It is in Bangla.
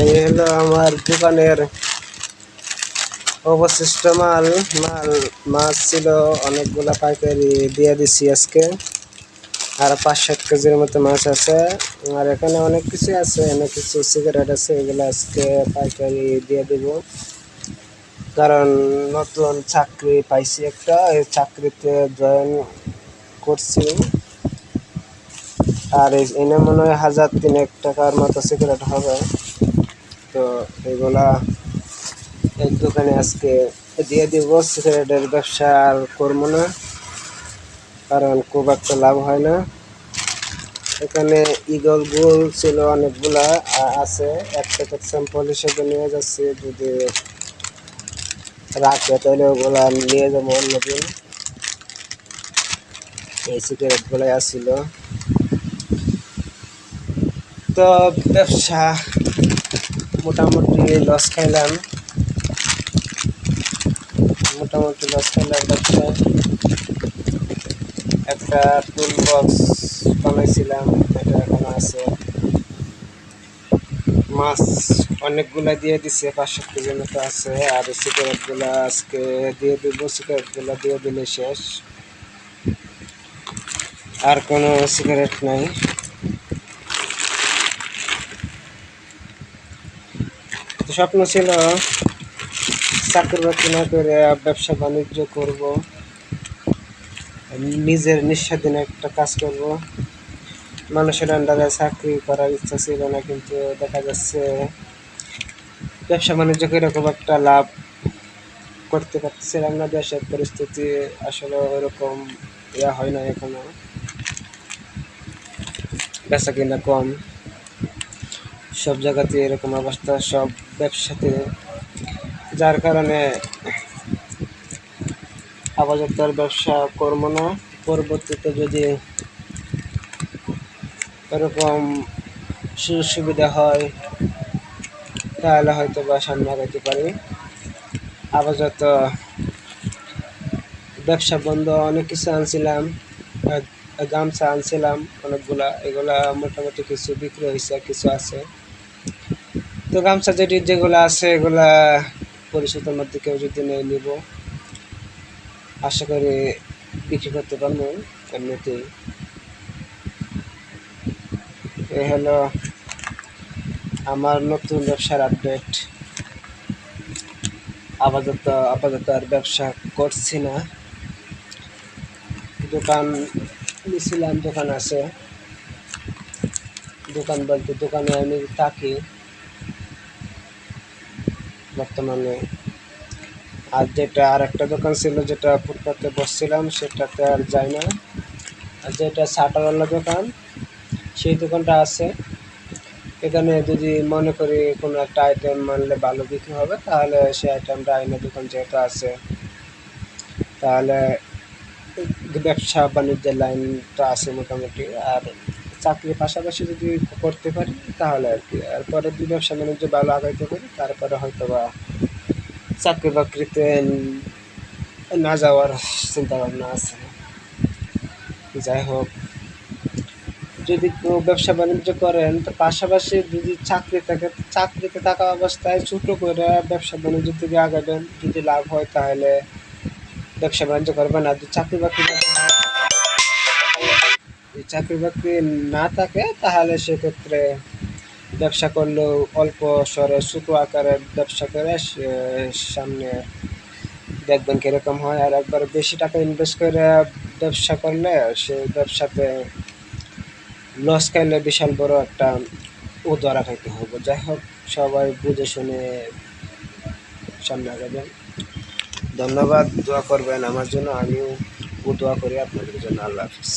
এই হলো আমার দোকানের অবশিষ্ট মাছ ছিল অনেকগুলা, পাইকারি দিয়ে দিছি আজকে। আর 5-7 কেজির মতো মাছ আছে। আর এখানে অনেক কিছু আছে, অনেক কিছু সিগারেট আছে, এগুলো আজকে পাইকারি দিয়ে দিব। কারণ নতুন চাকরি পাইছি একটা, এই চাকরিতে জয়েন করছি। আর এনে মনে হয় 1000-3 টাকার মতো সিগারেট হবে। তো এগুলা এক দোকানে আজকে দিয়ে দিব। সিগারেটের ব্যবসা আর করবো না, কারণ খুব একটা লাভ হয় না। এখানে ঈগল গোল ছিল অনেকগুলা আছে, এক প্যাকেট স্যাম্পল হিসেবে নিয়ে যাচ্ছি। যদি রাখে তাহলে ওগুলা নিয়ে যাবো অন্যদিন। এই সিগারেট গুলাই আসছিল। তো ব্যবসা মোটামুটি লস খাইলাম, ব্যবসায়। একটা টুল বক্স বানাইছিলাম, এটা এখনো আছে। মাছ অনেকগুলা দিয়ে দিছে, 500 কেজির মতো আছে। আর সিগারেট গুলা আজকে দিয়ে দিব, সিগারেট গুলা দিয়ে দিলে শেষ, আর কোনো সিগারেট নাই। স্বপ্ন ছিল চাকরি বাকরি না করে ব্যবসা বাণিজ্য করব, নিজের নিঃস্বাধীন একটা কাজ করব। মানুষের আন্ডারে চাকরি করার ইচ্ছা ছিল না, কিন্তু দেখা যাচ্ছে ব্যবসা বাণিজ্য করে খুব একটা লাভ করতে পারতেছিলাম না। দেশের পরিস্থিতি আসলে ওইরকম হয় না এখনো, বেচা কিনা কম, সব জায়গাতে এরকম অবস্থা, সব ব্যবসাতে। যার কারণে আপাতত ব্যবসা করবো না। পরবর্তীতে যদি এরকম সুযোগ সুবিধা হয় তাহলে হয়তো বা সামনে আগাইতে পারি। আপাতত ব্যবসা বন্ধ। অনেক কিছু আনছিলাম, গামছা আনছিলাম অনেকগুলা, এগুলা মোটামুটি কিছু বিক্রি হয়েছে, কিছু আছে। তো গামছা যেগুলো আছে এগুলা পরিশোধের মধ্যে কেউ যদি নেই নিব, আশা করি বিক্রি করতে পারবো এমনিতেই। এই হলো আমার নতুন ব্যবসার আপডেট। আপাতত আর ব্যবসা করছি না। দোকান নিয়েছিলাম, দোকান আছে। দোকান বলতে দোকানে আমি থাকি বর্তমানে। আর যেটা আর একটা দোকান ছিল, যেটা ফুটপাতে বসছিলাম, সেটাতে আর যাই না। আর যেটা শাটারওয়ালা দোকান, সেই দোকানটা আছে। এখানে যদি মনে করি কোনো একটা আইটেম মানলে ভালো বিক্রি হবে, তাহলে সেই আইটেমটা আইনে দোকান যেহেতু আছে, তাহলে ব্যবসা বাণিজ্যের লাইনটা আছে মোটামুটি। আর চাকরির পাশাপাশি যদি করতে পারি তাহলে আর কি, এরপরে যদি ব্যবসা বাণিজ্য ভালো আগাইতে পারি, তারপরে হয়তো বা চাকরি বাকরিতে না যাওয়ার চিন্তা ভাবনা আছে। যাই হোক, যদি কেউ ব্যবসা বাণিজ্য করেন তো পাশাপাশি যদি চাকরি থাকে, চাকরিতে থাকা অবস্থায় ছোটো করে ব্যবসা বাণিজ্য থেকে আগাবেন। যদি লাভ হয় তাহলে ব্যবসা বাণিজ্য করবেন। আর যদি চাকরি বাকরি না থাকে তাহলে সেক্ষেত্রে ব্যবসা করলেও অল্প স্বরে ছোটো আকারের ব্যবসা করে সামনে দেখবেন কীরকম হয়। আর একবার বেশি টাকা ইনভেস্ট করে ব্যবসা করলে সেই ব্যবসাতে লস খাইলে বিশাল বড় একটা ধরা খাইতে হবে। যাই হোক, সবাই বুঝে শুনে সামনে আগাবেন। ধন্যবাদ, দোয়া করবেন আমার জন্য, আমিও দোয়া করি আপনাদের জন্য। আল্লাহ হাফিজ।